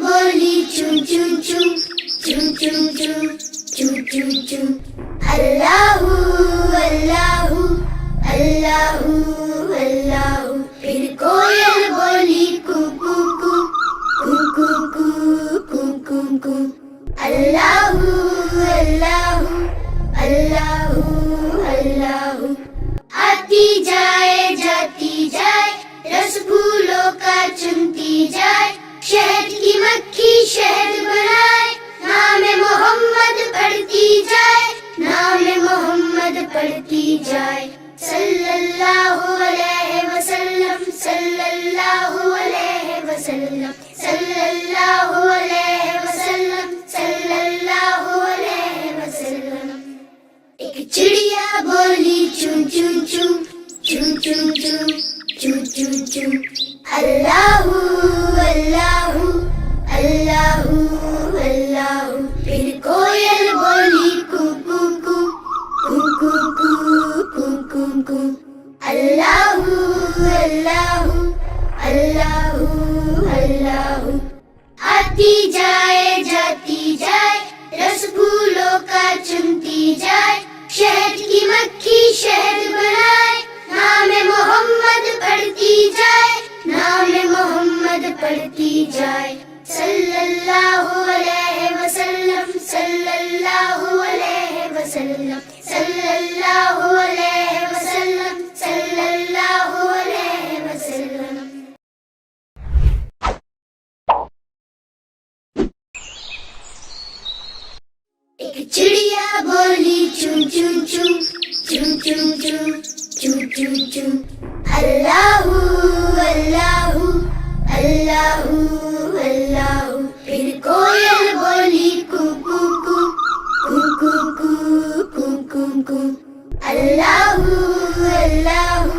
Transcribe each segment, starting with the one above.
बोली चूं चूं चूं चूं चूं चूं चूं चूं चूं अल्लाहू अल्लाहू अल्लाहू अल्लाहू। फिर कोयल बोली कू कू कू कू कू कू कू कू कू अल्लाहू अल्लाहू अल्लाहू अल्लाहू। आती जाए जाती जाए रस फूलों का चुनती जाए, शहद की मक्खी शहद बनाए, नाम मोहम्मद पढ़ती जाए, नाम मोहम्मद पढ़ती जाए। सल्लल्लाहु अलैहि वसल्लम सल्लल्लाहु अलैहि वसल्लम सल्लल्लाहु अलैहि वसल्लम सल्लल्लाहु अलैहि वसल्लम। एक चिड़िया बोली चूं चूं चूं चूं चूं चूं चूं चूं चूं अल्लाहू अल्लाहू अल्लाहू अल्लाहू। फिर कोयल बोली कू कू कू कू कू कू कू कू कू अल्लाहू अल्लाहू अल्लाहू अल्लाहू। आती जाए जाती जाए रस फूलों का चुनती जाए, शहद की मक्खी शहद बनाए, नाम मोहम्मद पढ़ती जाए, नाम मोहम्मद पढ़ती जाए। सल्लल्लाहु अलैहि वसल्लम सल्लल्लाहु अलैहि वसल्लम सल्लल्लाहु अलैहि वसल्लम सल्लल्लाहु अलैहि वसल्लम। एक चिड़िया बोली चूं चूं चूं चूं चूं चूं चूं चूं चूं अल्लाहू अल्लाहू अल्लाहू अल्लाहू। फिर कोयल बोली कू कू कू कू कू कू कू कू कू अल्लाहू अल्लाहू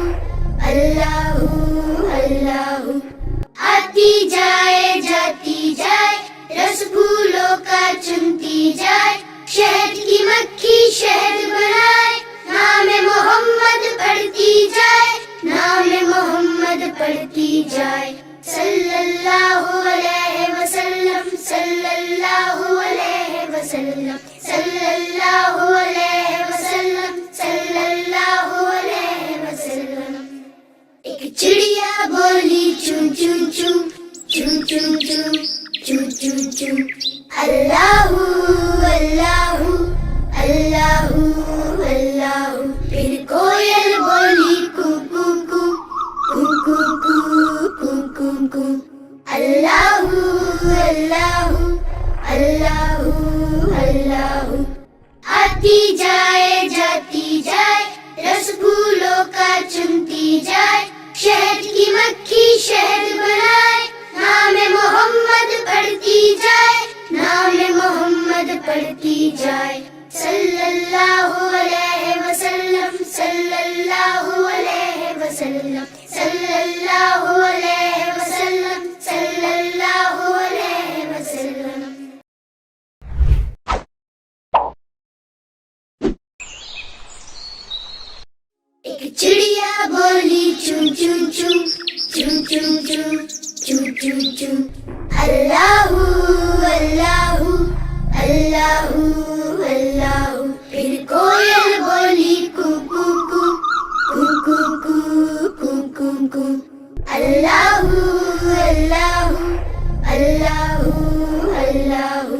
अल्लाहू अल्लाहू। आती जाए जाती जाए रस फूलों का चुनती जाए, शहद की मक्खी शहद बनाए, नाम मोहम्मद पढ़ती जाए, नाम मोहम्मद पढ़ती जाए। सल्लल्लाहु अलैहि वसल्लम सल्लल्लाहु अलैहि वसल्लम सल्लल्लाहु अलैहि वसल्लम सल्लल्लाहु अलैहि वसल्लम। एक चिड़िया बोली चूं चूं चूं चूं चूं चूं चूं चूं चूं अल्लाहू अल्लाहू अल्लाहू अल्लाहू। फिर कोयल बोली कू कू कू कू कू कू कू कू कू अल्लाहू अल्लाहू अल्लाहू अल्लाहू। आती जाए जाती जाए रस फूलों का चुनती जाए, शहद की मक्खी शहद बनाए, नाम मोहम्मद पढ़ती जाए, नाम मोहम्मद पढ़ती जाए। सल्लल्लाहु अलैहि वसल्लम सल्लल्लाहु अलैहि वसल्लम सल्लल्लाहु अलैहि वसल्लम सल्लल्लाहु अलैहि वसल्लम। एक चिड़िया बोली चूं चूं चूं चूं चूं चूं चूं चूं चूं अल्लाहू अल्लाहू अल्लाहू अल्लाहू। फिर कोयल बोली कू कू कू कू कू कू कू कू कू अल्लाहू अल्लाहू अल्लाहू अल्लाहू।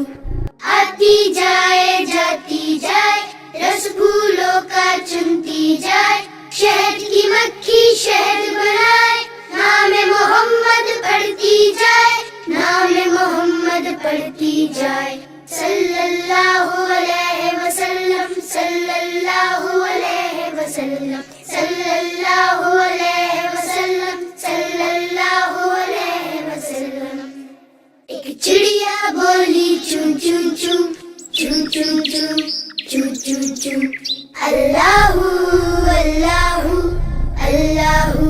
आती जाए जाती जाए रस फूलों का चुनती जाए, शहद की मक्खी शहद बनाए, नाम मोहम्मद पढ़ती जाए, नाम मोहम्मद पढ़ती जाए। सल्लल्लाहु अलैहि वसल्लम सल्लल्लाहु अलैहि वसल्लम सल्लल्लाहु अलैहि वसल्लम सल्लल्लाहु अलैहि वसल्लम। एक चिड़िया बोली चूं चूं चूं चूं चूं चूं चूं चूं चूं अल्लाहू अल्लाहू अल्लाहू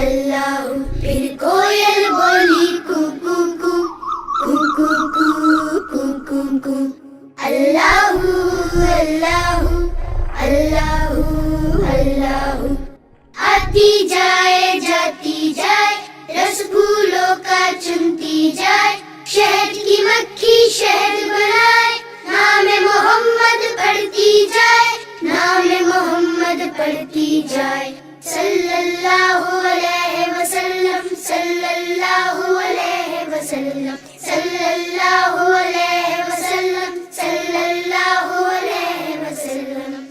अल्लाहू। फिर कोयल बोली कू कू कू कू कू कू कू कू कू अल्लाहू अल्लाहू अल्लाहू अल्लाहू। आती जाए जाती जाए रस फूलों का चुनती जाए, شہد کی مکھی شہد بنائے، نام محمد پڑھتی جائے، نام محمد پڑھتی جائے، صلی اللہ علیہ وسلم، صلی اللہ علیہ وسلم، صلی اللہ علیہ وسلم، صلی اللہ علیہ وسلم۔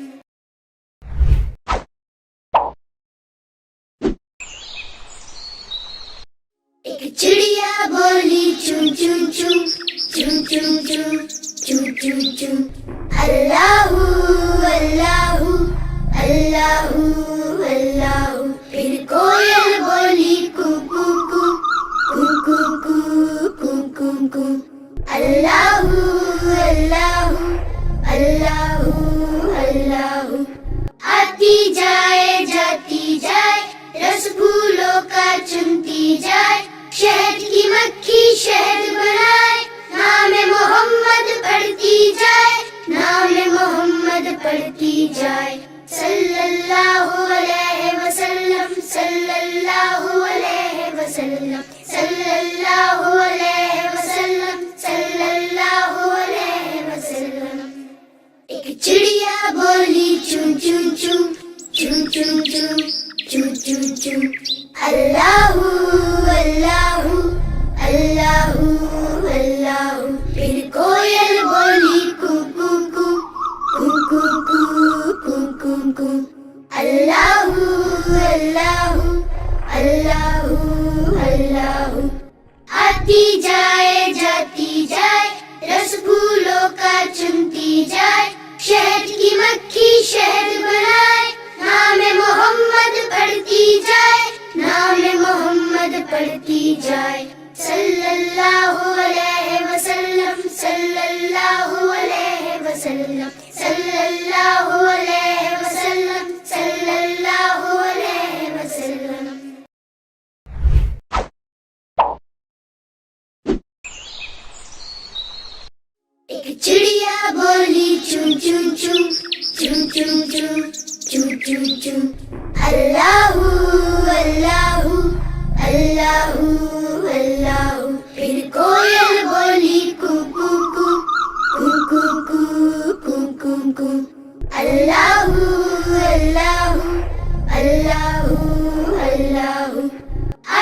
ایک چڑیا بولی چون چون چون چون چون چون چون چون چون، اللہ اللہ اللہ اللہ۔ پھر کوئل بولی کو کو کو کو کو کو کو کو کو، اللہ اللہ اللہ اللہ۔ آتی جائے جاتی جائے، رس پھولوں کا چنتی جائے، شہد کی مکھی شہد بنائے، نام محمد پڑھتی جائے، نام محمد پڑھتی جائے، صلی اللہ علیہ وسلم، صلی اللہ علیہ وسلم، صلی اللہ علیہ وسلم، صلی اللہ علیہ وسلم۔ ایک چڑیا بولی چون چون چون چون چون چون چون چون چون، اللہ اللہ اللہ اللہ۔ پھر کوئل بولی کو کو کو کو کو کو کو کو کو، اللہ اللہ اللہ اللہ۔ آتی جائے جاتی جائے، رس پھولوں کا چنتی جائے، شہد کی مکھی شہد بنائے، نام محمد پڑھتی جائے، نام محمد پڑھتی جائے، صلی اللہ علیہ وسلم، صلی اللہ علیہ وسلم، صلی اللہ علیہ وسلم، صلی اللہ علیہ وسلم۔ ایک چڑیا بولی چون چون چون چون چون چون چون چون چون، اللہ اللہ اللہ اللہ۔ پھر کوئل بولی کو کو کو کو کو کو کو کو کو، اللہ اللہ اللہ اللہ۔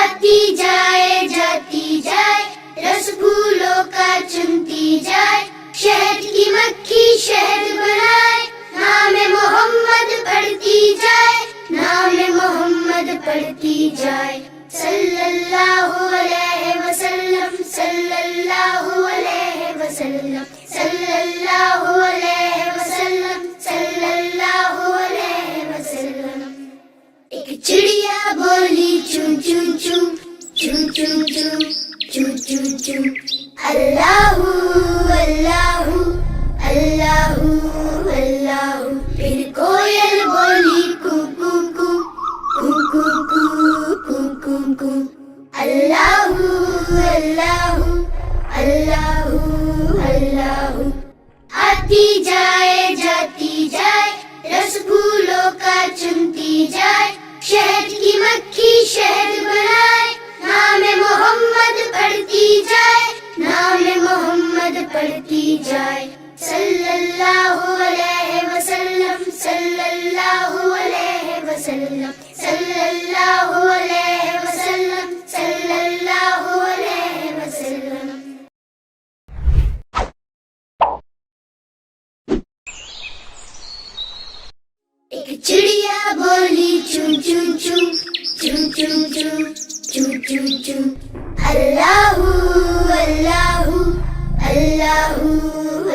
آتی جائے جاتی جائے، رس پھولوں کا چنتی جائے، شہد کی مکھی شہد بنائے، نام محمد پڑھتی جائے، نام محمد پڑھتی جائے، صلی اللہ علیہ وسلم، صلی اللہ علیہ وسلم، صلی اللہ علیہ وسلم، صلی اللہ علیہ وسلم۔ ایک چڑیا بولی چون چون چون چون چون چون چون چون چون، اللہ اللہ اللہ اللہ۔ پھر کوئل بولی کو کو کو کو کو کو کو کو کو، اللہ اللہ اللہ اللہ۔ آتی جائے جاتی جائے، رس پھولوں کا چنتی جائے، شہد کی مکھی شہد بنائے، نام محمد پڑھتی جائے، نام محمد پڑھتی جائے، صلی اللہ علیہ وسلم، صلی اللہ علیہ وسلم، صلی اللہ علیہ وسلم، صلی اللہ علیہ وسلم۔ ایک چڑیا بولی چون چون چون چون چون چون چون چون چون، اللہ اللہ اللہ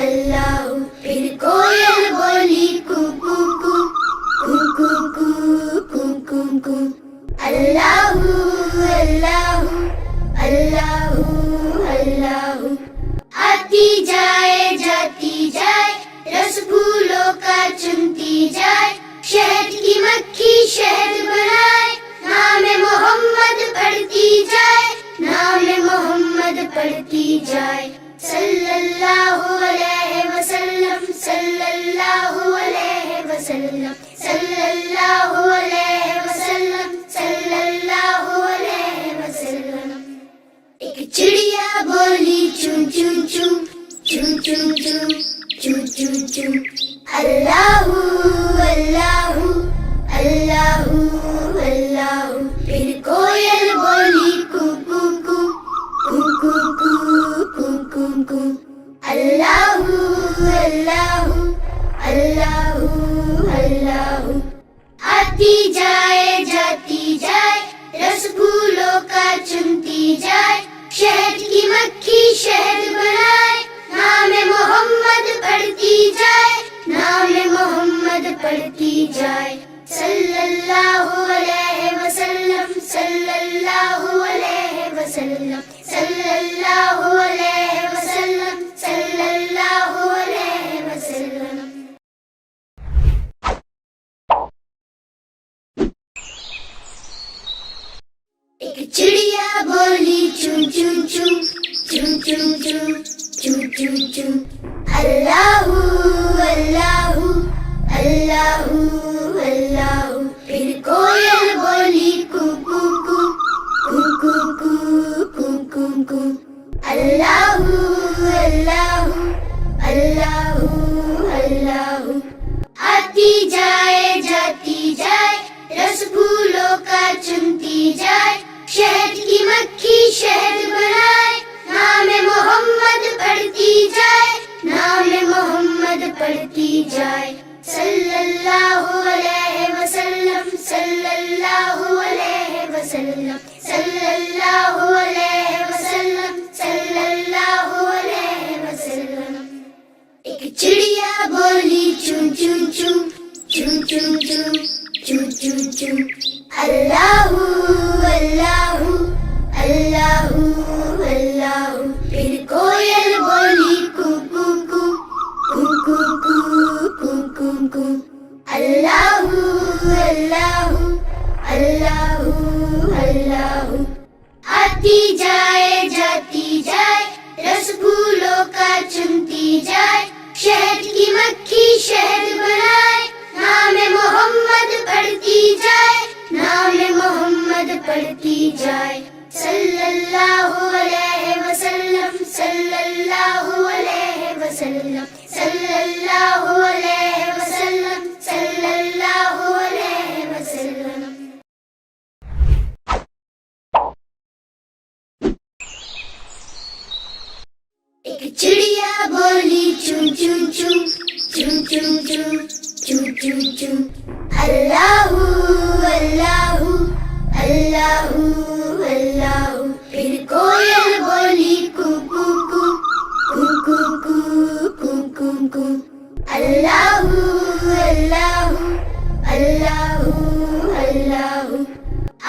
اللہ۔ پھر کوئل بولی کو کو کو کو کو کو کو کو کو، اللہ اللہ اللہ اللہ۔ آتی جائے جاتی جائے، رس پھولوں کا چنتی جائے، شہد کی مکھی شہد بنائے، نام محمد پڑھتی جائے، نام محمد پڑھتی جائے، صلی اللہ علیہ وسلم، صلی اللہ علیہ وسلم، صلی اللہ علیہ وسلم، صلی اللہ علیہ وسلم۔ ایک چڑیا بولی چون choo choo, choo choo choo. Allahu, Allahu, Allahu, Allahu. फिर कोयल बोली कू कू कू, कू कू कू, कू कू कू. Allahu, Allahu, Allahu, Allahu. आती जाए जाती जाए, रस फूलों का चुनती जाए, शहद की मक्खी शहद बनाए, नाम मोहम्मद पढ़ती जाए, नाम मोहम्मद पढ़ती जाए. सल्लल्लाहु अलैहि वसल्लम, सल्लल्लाहु अलैहि वसल्लम, सल्लल्लाहु अलैहि वसल्लम, सल्लल्लाहु अलैहि वसल्लम. एक चिड़िया बोली चूं चूं चूं, चूं चूं चूं, चूं चूं चूं. अल्लाहू अल्लाहू, अल्लाहू अल्लाहू. फिर कोयल बोली कू कू कू, कू कू कू, कू कू कू. अल्लाहू अल्लाहू, अल्लाहू अल्लाहू. आती जाए जाती जाए, रस फूलों का चुनती जाए, शहद की मक्खी शहद बनाए, नाम मोहम्मद पढ़ती जाए, नाम मोहम्मद पढ़ती जाए. सल्लल्लाहु अलैहि वसल्लम, सल्लल्लाहु अलैहि वसल्लम, सल्लल्लाहु अलैहि वसल्लम, सल्लल्लाहु अलैहि वसल्लम. एक चिड़िया बोली चूं चूं चूं, चूं चूं चूं, चूं चूं चूं. अल्लाहू अल्लाहू, अल्लाहू अल्लाहू. फिर कोयल बोली कू कू कू, कू कू कू, कू कू कू. अल्लाहू अल्लाहू, अल्लाहू अल्लाहू. आती जाए जाती जाए, रस फूलों का चुनती जाए, शहद की मक्खी शहद बनाए, नाम मोहम्मद पढ़ती जाए, नाम मोहम्मद पढ़ती जाए. सल्लल्लाहु अलैहि वसल्लम, सल्लल्लाहु अलैहि वसल्लम, सल्लल्लाहु अलैहि वसल्लम, सल्लल्लाहु अलैहि वसल्लम. एक चिड़िया बोली चूं चूं चूं, चूं चूं चूं, चूं चूं चूं. अल्लाहू अल्लाहू, अल्लाहू अल्लाहू. फिर कोयल बोली कू कू कू, कू कू कू, कू कू कू. अल्लाहू अल्लाहू, अल्लाहू अल्लाहू.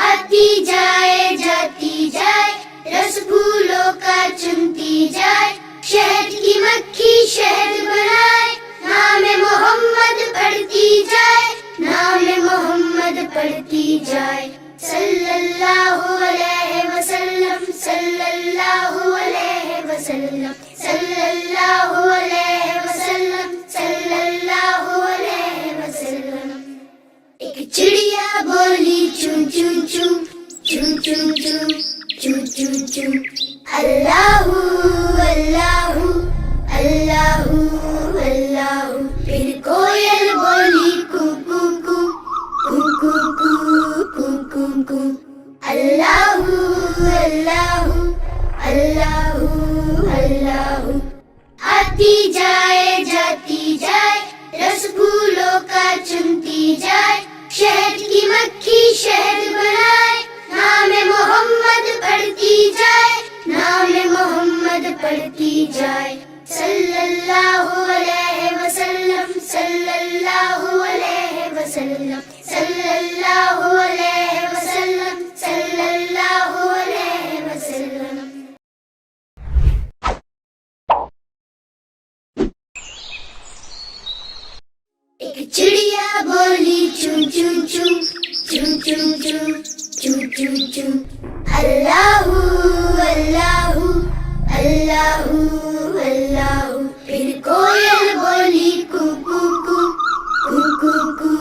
आती जाए जाती जाए, रस फूलों का चुनती जाए, शहद की मक्खी शहद बनाए, नाम मोहम्मद पढ़ती जाए, नाम मोहम्मद पढ़ती जाए. सल्लल्लाहु अलैहि वसल्लम, सल्लल्लाहु अलैहि वसल्लम, सल्लल्लाहु अलैहि वसल्लम, सल्लल्लाहु अलैहि वसल्लम. एक चिड़िया बोली चूं चूं चूं, चूं चूं चूं, चूं चूं चूं. अल्लाहू अल्लाहू, अल्लाहू अल्लाहू. फिर कोयल बोली कू कू कू, कू कू कू, कू कू कू. अल्लाहू अल्लाहू, अल्लाहू अल्लाहू. आती जाए जाती जाए, रस फूलों का चुनती जाए, शहद की मक्खी शहद बनाए, नाम मोहम्मद पढ़ती जाए, नाम मोहम्मद पढ़ती जाए. सल्लल्लाहु अलैहि वसल्लम, सल्लल्लाहु अलैहि वसल्लम, सल्लल्लाहु अलैहि वसल्लम, सल्लल्लाहु अलैहि वसल्लम. एक चिड़िया बोली चूं चूं चूं, चूं चूं चूं, चूं चूं चूं. अल्लाहू अल्लाहू, अल्लाहू अल्लाहू. फिर कोयल बोली कू कू कू, कू कू कू,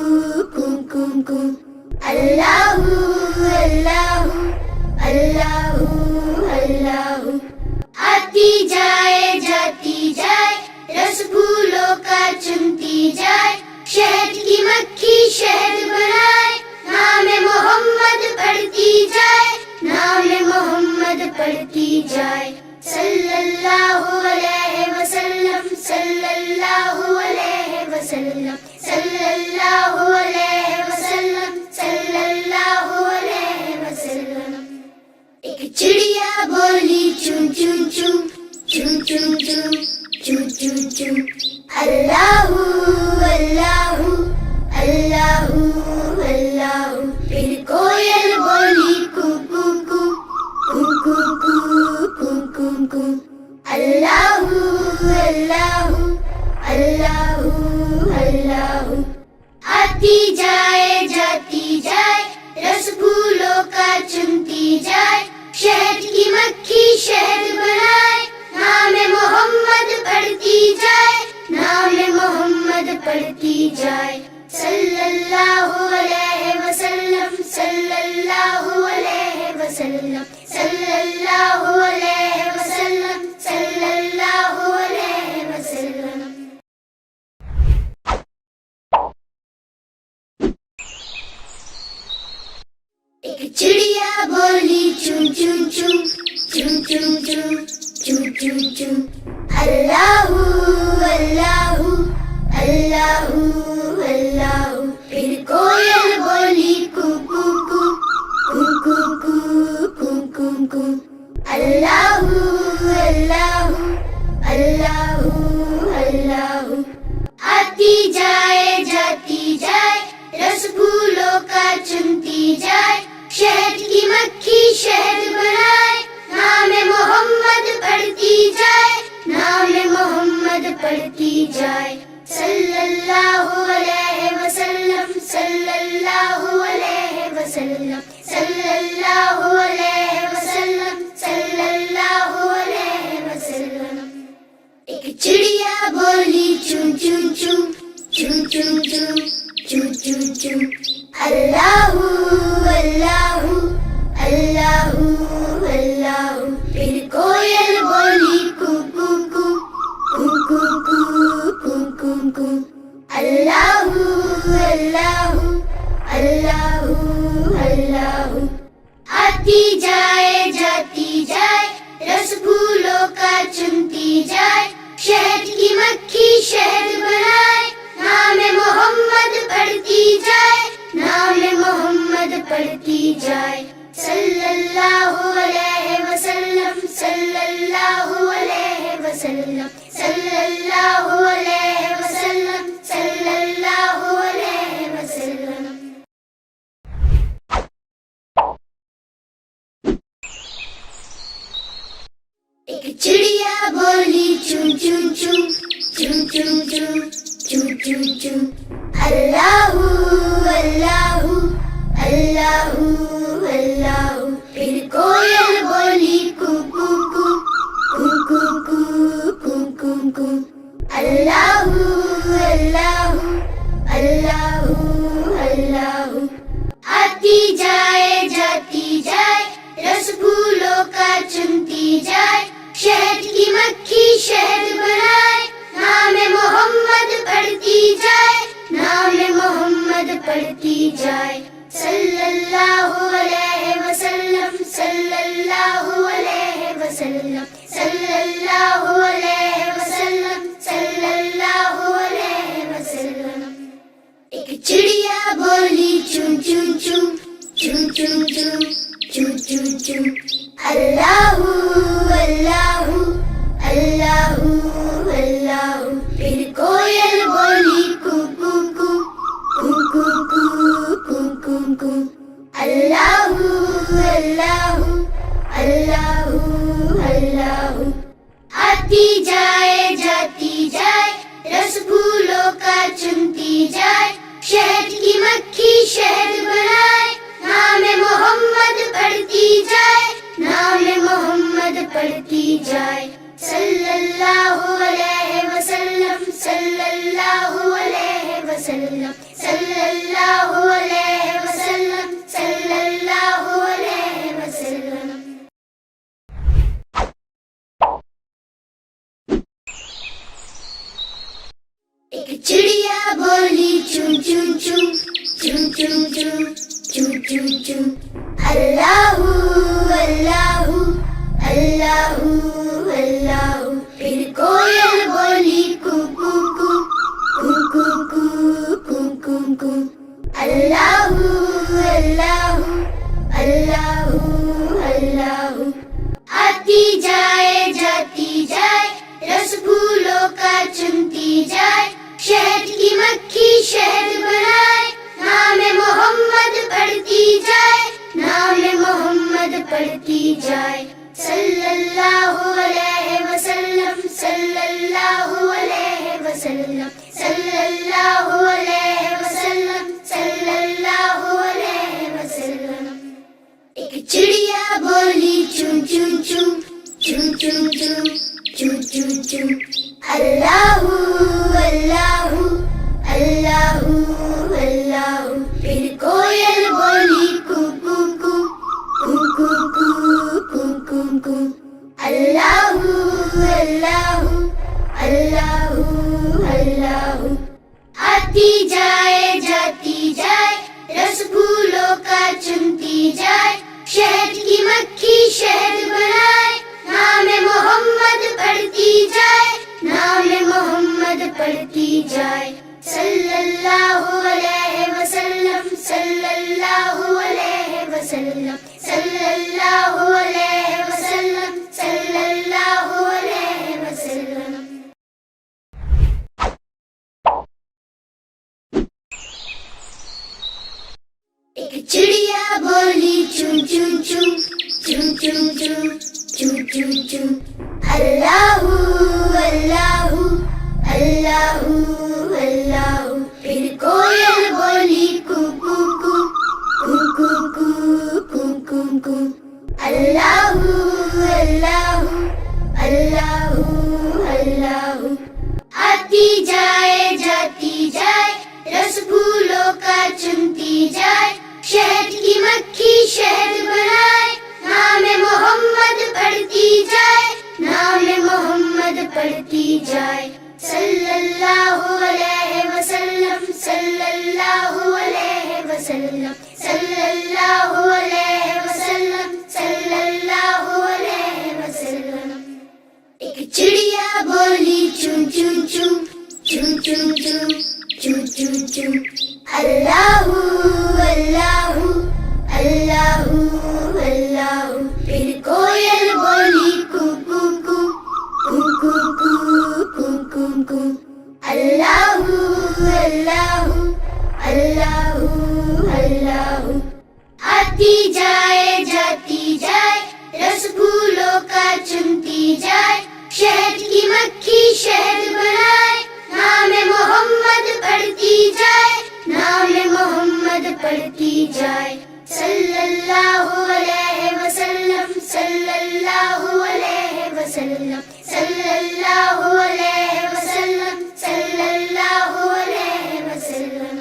कू कू कू. अल्लाहू अल्लाहू, अल्लाहू अल्लाहू. आती जाए जाती जाए, کا چنتی جائے، شہد کی مکھی شہد بنائے، نام محمد پڑھتی جائے، نام محمد پڑھتی جائے، صلی اللہ علیہ وسلم، صلی اللہ علیہ وسلم، صلی اللہ علیہ وسلم، صلی اللہ علیہ وسلم۔ ایک چڑیا بولی چون چون چون چون چون چون چون چون چون، اللہ اللہ اللہ اللہ۔ پھر کوئل بولی کو کو کو کو کو کو کو کو کو، اللہ اللہ اللہ اللہ۔ آتی جائے جاتی جائے، رس پھولوں کا چنتی جائے، شہد کی مکھی شہد بنائے، نام محمد پڑھتی جائے، نام محمد پڑھتی جائے، صلی اللہ علیہ وسلم، صلی اللہ علیہ وسلم، صلی اللہ علیہ وسلم، صلی اللہ علیہ وسلم۔ ایک چڑیا بولی چون چون چون چون چون چون چون چون چون، اللہ اللہ اللہ اللہ۔ پھر کوئل بولی کو کو کو کو کو کو کو کو کو، اللہ اللہ اللہ اللہ۔ آتی جائے جاتی جائے، رس پھولوں کا چنتی جائے، شہد کی مکھی شہد بنائے، نام محمد پڑھتی جائے، نام محمد پڑھتی جائے، صلی اللہ علیہ وسلم، صلی اللہ علیہ وسلم، صلی اللہ علیہ وسلم، صلی اللہ علیہ وسلم۔ ایک چڑیا بولی چون چون چون چون چون چون چون چون چون، اللہ اللہ اللہ اللہ۔ پھر کوئل بولی کو کو کو کو کو کو کو کو کو، اللہ اللہ اللہ اللہ۔ آتی جائے جاتی جائے، رس پھولوں کا چنتی جائے، شہد کی مکھی شہد بنائے، نام محمد پڑھتی جائے، نام محمد پڑھتی جائے، صلی اللہ علیہ وسلم، صلی اللہ علیہ وسلم، صلی اللہ علیہ وسلم، صلی اللہ علیہ وسلم۔ ایک چڑیا بولی چون چون چون چون چون چون چون چون چون، اللہ اللہ اللہ اللہ۔ پھر کوئل بولی کو کو کو کو کو کو کو کو کو، اللہ اللہ اللہ اللہ۔ آتی جائے جاتی جائے، رس پھولوں کا چنتی جائے، شہد کی مکھی شہد بنائے، نام محمد پڑھتی جائے، نام محمد پڑھتی جائے، صلی اللہ علیہ وسلم، صلی اللہ علیہ وسلم، صلی اللہ علیہ وسلم، صلی اللہ علیہ وسلم۔ ایک چڑیا بولی چون چون چون چون چون چون چون چون چون، اللہ اللہ اللہ اللہ۔ پھر کوئل بولی کو کو کو کو کو کو کو کو کو، اللہ اللہ اللہ اللہ۔ آتی جائے جاتی جائے، رس پھولوں کا چنتی جائے، شہد کی مکھی شہد بنائے، نام محمد پڑھتی جائے، نام محمد پڑھتی جائے، صلی اللہ علیہ وسلم، صلی اللہ علیہ وسلم، صلی اللہ علیہ وسلم، صلی اللہ علیہ وسلم۔ choo choo, choo choo choo. Allahu Allahu Allahu Allahu. फिर कोयल बोली कू कू कू कू कू कू कू कू कू. Allahu Allahu Allahu Allahu. आती जाए जाती जाए, रस फूलों का चुनती जाए, शहद की मक्खी शहद बनाए, नाम मोहम्मद पढ़ती जाए, नाम मोहम्मद पढ़ती जाए. सल्लल्लाहु अलैहि वसल्लम, सल्लल्लाहु अलैहि वसल्लम, सल्लल्लाहु अलैहि वसल्लम, सल्लल्लाहु अलैहि वसल्लम. एक चिड़िया बोली चूं चूं चूं, चूं चूं चूं, चूं चूं चूं. अल्लाहु अल्लाहु अल्लाहु अल्लाहु. फिर कोयल बोली कू कू कू कू कू कू कू कू कू. अल्लाहु अल्लाहु अल्लाहु अल्लाहु. आती जाए जाती जाए, रस फूलों का चुनती जाए, शहद की मक्खी शहद बनाए, नाम मोहम्मद पढ़ती जाए, नाम मोहम्मद पढ़ती जाए. सल्लल्लाहु अलैहि वसल्लम, सल्लल्लाहु अलैहि वसल्लम, सल्लल्लाहु अलैहि वसल्लम, सल्लल्लाहु अलैहि वसल्लम. एक चिड़िया बोली चूं चूं चूं, चूं चूं चूं, चूं चूं चूं. अल्लाहु अल्लाहु अल्लाहु अल्लाहु. फिर कोयल बोली कू कू कू कू कू कू कू कू कू. अल्लाहु अल्लाहु अल्लाहु अल्लाहु. आती जाए जाती जाए, रस फूलों का चुनती जाए, शहद की मक्खी शहद बनाए, नाम मोहम्मद पढ़ती जाए, नाम मोहम्मद पढ़ती जाए. सल्लल्लाहु अलैहि वसल्लम, सल्लल्लाहु अलैहि वसल्लम, सल्लल्लाहु अलैहि वसल्लम, सल्लल्लाहु अलैहि वसल्लम. एक चिड़िया बोली चूं चूं चूं, चूं चूं चूं, चूं चूं चूं. अल्लाहु अल्लाहु अल्लाहु अल्लाहु. फिर कोयल बोली कू कू कू कू कू कू कू कू कू. अल्लाहु अल्लाहु अल्लाहु अल्लाहु. आती जाए जाती जाए, रस फूलों का चुनती जाए, शहद की मक्खी शहद बनाए, नाम मोहम्मद पढ़ती जाए, नाम मोहम्मद पढ़ती जाए. सल्लल्लाहु अलैहि वसल्लम, सल्लल्लाहु अलैहि वसल्लम, सल्लल्लाहु अलैहि वसल्लम, सल्लल्लाहु अलैहि वसल्लम.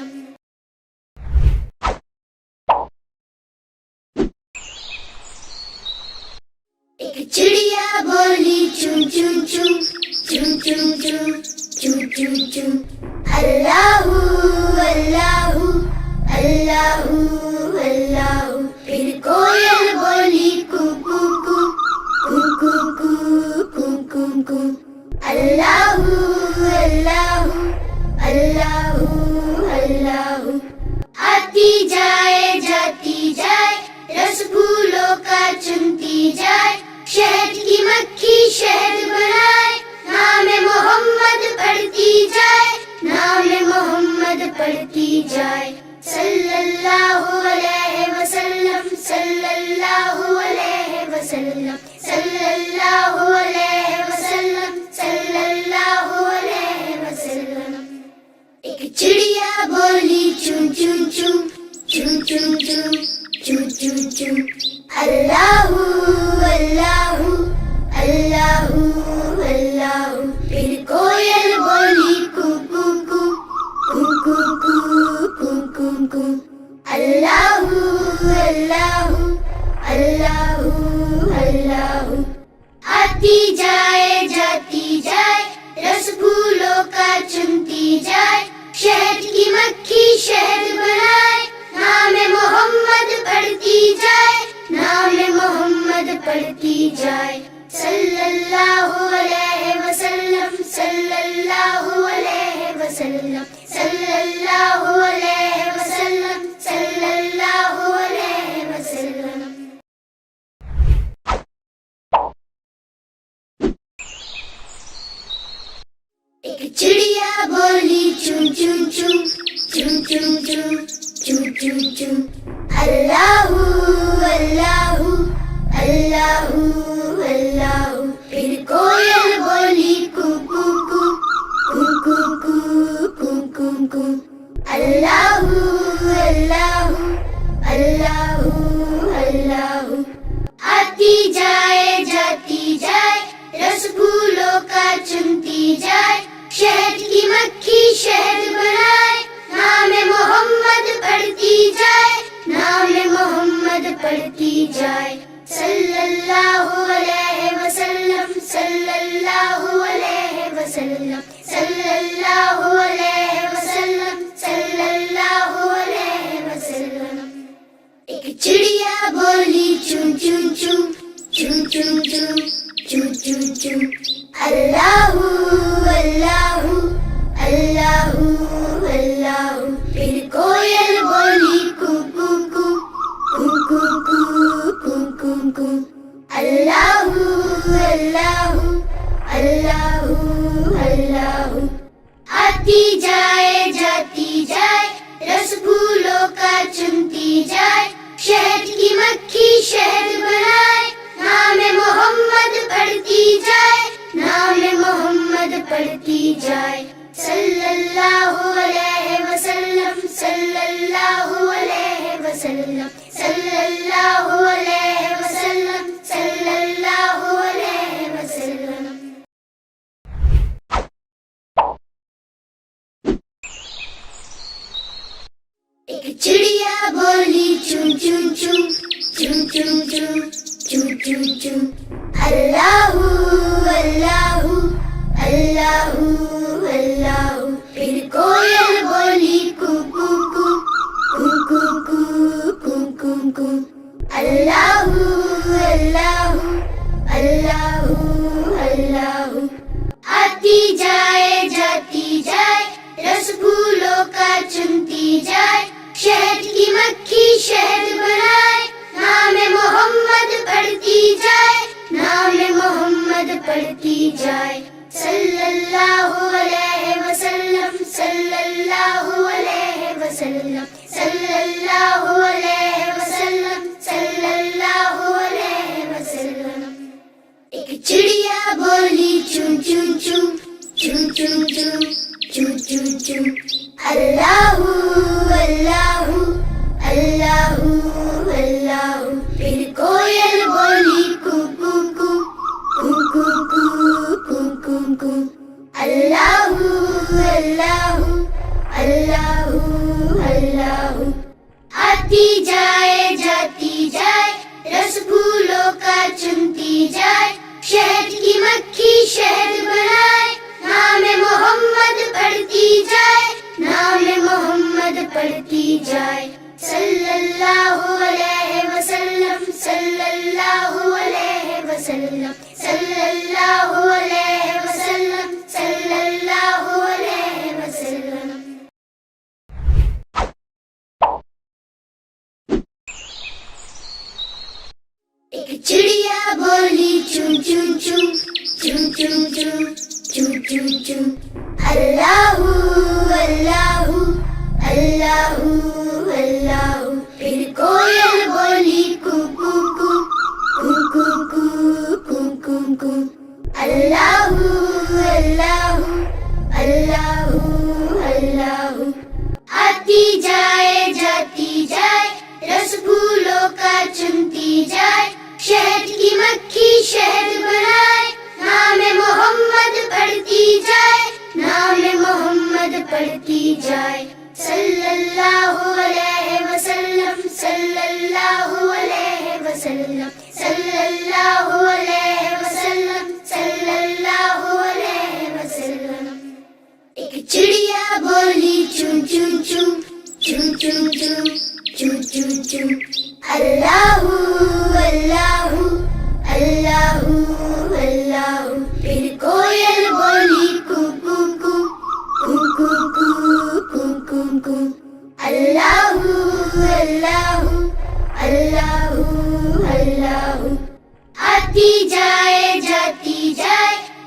एक चिड़िया बोली चूं चूं चूं, चूं चूं चूं, चूं चूं चूं. अल्लाहु अल्लाहु अल्लाहु अल्लाहु. फिर कोयल बोली कू कू कू कू कू कू कू कू कू. अल्लाहु अल्लाहु अल्लाहु अल्लाहु. आती जाए जाती जाए, रस फूलों का चुनती जाए, शहद की मक्खी शहद बनाए, नाम मोहम्मद पढ़ती जाए, नाम मोहम्मद पढ़ती जाए. सल्लल्लाहु अलैहि वसल्लम, सल्लल्लाहु अलैहि वसल्लम, सल्लल्लाहु अलैहि वसल्लम, सल्लल्लाहु अलैहि वसल्लम. एक चिड़िया बोली चूं चूं चूं, चूं चूं चूं, चूं चूं चूं. अल्लाहु अल्लाहु अल्लाहु अल्लाहु. फिर कोयल बोली कू कू कू कू कू कू कू कू कू. अल्लाहु अल्लाहु अल्लाहु अल्लाहु. आती जाए जाती जाए, रस फूलों का चुनती जाए, शहद की मक्खी शहद बनाए, جائے صلی اللہ علیہ وسلم صلی اللہ علیہ وسلم صلی اللہ علیہ وسلم صلی اللہ علیہ وسلم. ایک چڑیا بولی چون چون چون چون چون چون چون چون چون اللہ اللہ اللہ اللہ. پھر کوئل بولی کو کو کو کو کو کو کو کو اللہ اللہ اللہ اللہ. آتی جائے جاتی جائے رس پھولوں کا چنتی جائے شہد کی مکھی شہد بنائے نام محمد پڑھتی جائے نام محمد پڑھتی جائے صلی اللہ علیہ وسلم صلی اللہ علیہ وسلم صلی اللہ علیہ وسلم صلی اللہ علیہ وسلم. ایک چڑیا بولی چون چون چون چون چون چون چون چون چون اللہ اللہ اللہ اللہ. پھر کوئل بولی کو کو کو کو کو کو کو کو اللہ اللہ اللہ اللہ. آتی جائے جاتی جائے رس پھولوں کا چنتی جائے شہد کی مکھی شہد بنائے نام محمد پڑھتی جائے نام محمد پڑھتی جائے صلی اللہ علیہ وسلم صلی اللہ علیہ وسلم صلی اللہ علیہ وسلم صلی اللہ علیہ وسلم. ایک چڑیا بولی چون چون چون چون چون چون چون چون چون اللہ اللہ اللہ اللہ. پھر کوئل بولی کو کو کو کو کو کو کو کو اللہ اللہ اللہ اللہ. آتی جائے جاتی جائے رس پھولوں کا چنتی جائے شہد کی مکھی شہد بنائے نام محمد پڑھتی جائے نام محمد پڑھتی جائے صلی اللہ علیہ وسلم صلی اللہ علیہ وسلم صلی اللہ علیہ وسلم صلی اللہ علیہ وسلم. ایک چڑیا بولی چون چون چون چون چون چون چون چون چون اللہ اللہ اللہ اللہ. پھر کوئل بولی کو کو کو کو کو کو کو کو اللہ اللہ اللہ اللہ. آتی جائے جاتی جائے رس پھولوں کا چنتی جائے شہد کی مکھی شہد بنائے نام محمد پڑھتی جائے نام محمد پڑھتی جائے صلی اللہ علیہ وسلم صلی اللہ علیہ وسلم صلی اللہ علیہ وسلم صلی اللہ علیہ وسلم. ایک چڑیا بولی چون چون چون چون چون چون چون چون چون اللہ اللہ اللہ اللہ. پھر کوئل بولی کو کو کو کو کو کو کو کو اللہ اللہ اللہ اللہ. آتی جائے جاتی جائے رس پھولوں کا چنتی جائے شہد کی مکھی شہد بنائے نام محمد پڑھتی جائے نام محمد پڑھتی جائے صلی اللہ علیہ وسلم صلی اللہ علیہ وسلم صلی اللہ علیہ وسلم صلی اللہ علیہ وسلم. ایک چڑیا بولی چون چون چون چون چون چون چون چون چون اللہ اللہ Allahu, Allahu. Phir koyal boli ku ku ku, ku ku ku, ku ku ku. Allahu, Allahu, Allahu, Allahu. आती जाए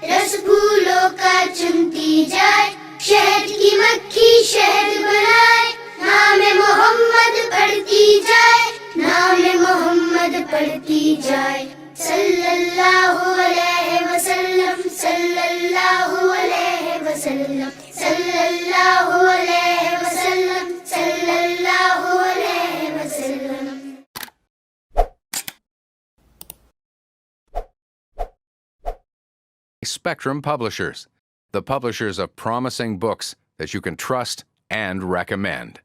रस फूलों का चुनती जाए, शहद की मक्खी शहद बनाए, नाम मोहम्मद पढ़ती जाए, नाम मोहम्मद पढ़ती जाए। सल्लल्लाहु अलैहि वसल्लम, सल्लल्लाहु अलैहि वसल्लम, सल्लल्लाहु अलैहि वसल्लम, सल्लल्लाहु अलैहि वसल्लम। Spectrum Publishers, the publishers of promising books that you can trust and recommend.